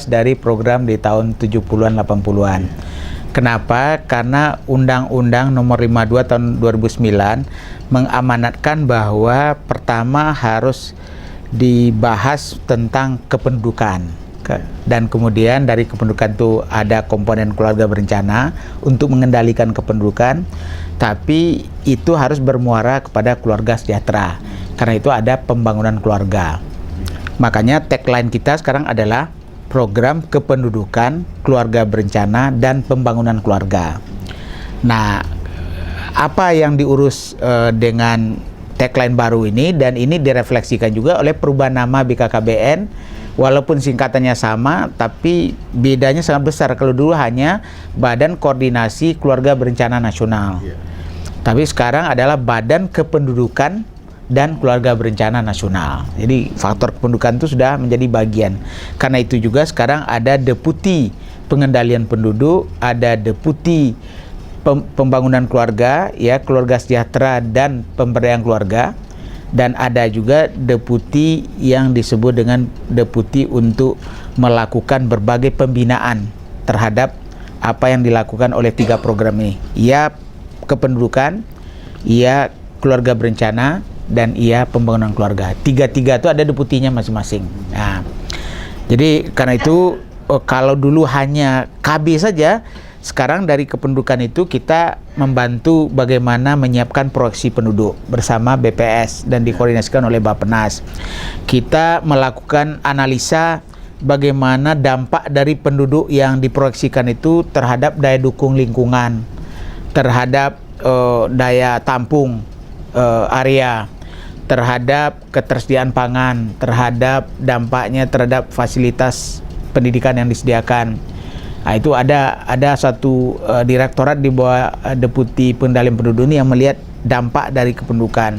imbas dari program di tahun 70-an 80-an. Kenapa? Karena Undang-Undang Nomor 52 tahun 2009 mengamanatkan bahwa pertama harus dibahas tentang kependudukan. Dan kemudian dari kependudukan itu ada komponen keluarga berencana untuk mengendalikan kependudukan, tapi itu harus bermuara kepada keluarga sejahtera. Karena itu ada pembangunan keluarga. Makanya tagline kita sekarang adalah program kependudukan, keluarga berencana, dan pembangunan keluarga. Nah, apa yang diurus dengan tagline baru ini, dan ini direfleksikan juga oleh perubahan nama BKKBN. Walaupun singkatannya sama, tapi bedanya sangat besar. Kalau dulu hanya Badan Koordinasi Keluarga Berencana Nasional, tapi sekarang adalah Badan Kependudukan dan Keluarga Berencana Nasional. Jadi faktor kependudukan itu sudah menjadi bagian. Karena itu juga sekarang ada Deputi Pengendalian Penduduk, ada Deputi Pembangunan Keluarga, ya, Keluarga Sejahtera dan Pemberdayaan Keluarga. Dan ada juga deputi yang disebut dengan deputi untuk melakukan berbagai pembinaan terhadap apa yang dilakukan oleh 3 program ini. Ia kependudukan, ia keluarga berencana, dan ia pembangunan keluarga. Tiga-tiga itu ada deputinya masing-masing. Nah, jadi karena itu kalau dulu hanya KB saja, sekarang dari kependudukan itu kita membantu bagaimana menyiapkan proyeksi penduduk bersama BPS dan dikoordinasikan oleh Bappenas. Kita melakukan analisa bagaimana dampak dari penduduk yang diproyeksikan itu terhadap daya dukung lingkungan, terhadap daya tampung area, terhadap ketersediaan pangan, terhadap dampaknya terhadap fasilitas pendidikan yang disediakan. Nah, itu ada satu direktorat di bawah Deputi Pengendalian Penduduk ini yang melihat dampak dari kependudukan.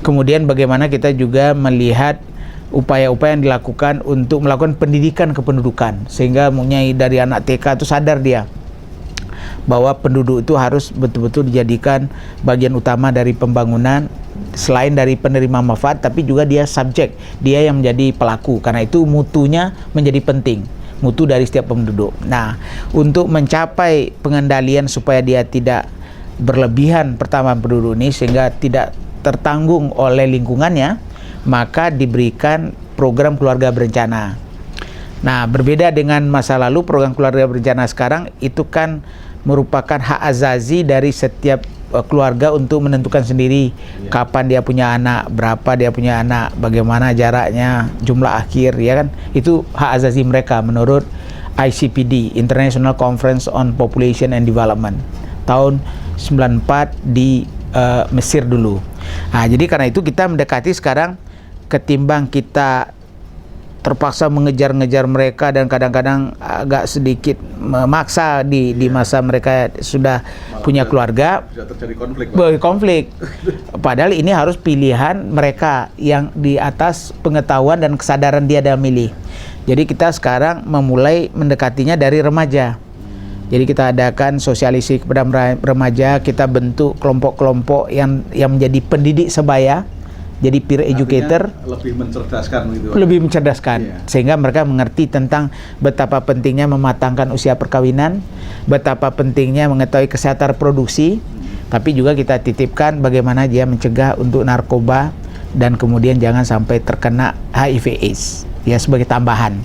Kemudian bagaimana kita juga melihat upaya-upaya yang dilakukan untuk melakukan pendidikan kependudukan, sehingga mempunyai dari anak TK itu sadar dia bahwa penduduk itu harus betul-betul dijadikan bagian utama dari pembangunan, selain dari penerima manfaat, tapi juga dia subjek, dia yang menjadi pelaku. Karena itu mutunya menjadi penting, mutu dari setiap penduduk. Nah, untuk mencapai pengendalian supaya dia tidak berlebihan pertambahan penduduk ini sehingga tidak tertanggung oleh lingkungannya, maka diberikan program keluarga berencana. Nah, berbeda dengan masa lalu, program keluarga berencana sekarang itu kan merupakan hak azazi dari setiap keluarga untuk menentukan sendiri kapan dia punya anak, berapa dia punya anak, bagaimana jaraknya, jumlah akhir, ya kan? Itu hak azazi mereka menurut ICPD, International Conference on Population and Development, tahun 94 di Mesir dulu. Nah, jadi karena itu kita mendekati sekarang, ketimbang kita terpaksa mengejar-ngejar mereka dan kadang-kadang agak sedikit memaksa di masa mereka sudah punya keluarga, bisa terjadi konflik. Padahal ini harus pilihan mereka yang di atas pengetahuan dan kesadaran dia dalam milih. Jadi kita sekarang memulai mendekatinya dari remaja. Jadi kita adakan sosialisasi kepada remaja, kita bentuk kelompok-kelompok yang menjadi pendidik sebaya. Jadi peer educator, lebih mencerdaskan gitu. Lebih mencerdaskan, sehingga mereka mengerti tentang betapa pentingnya mematangkan usia perkawinan, betapa pentingnya mengetahui kesehatan reproduksi, tapi juga kita titipkan bagaimana dia mencegah untuk narkoba dan kemudian jangan sampai terkena HIV/AIDS, ya, sebagai tambahan.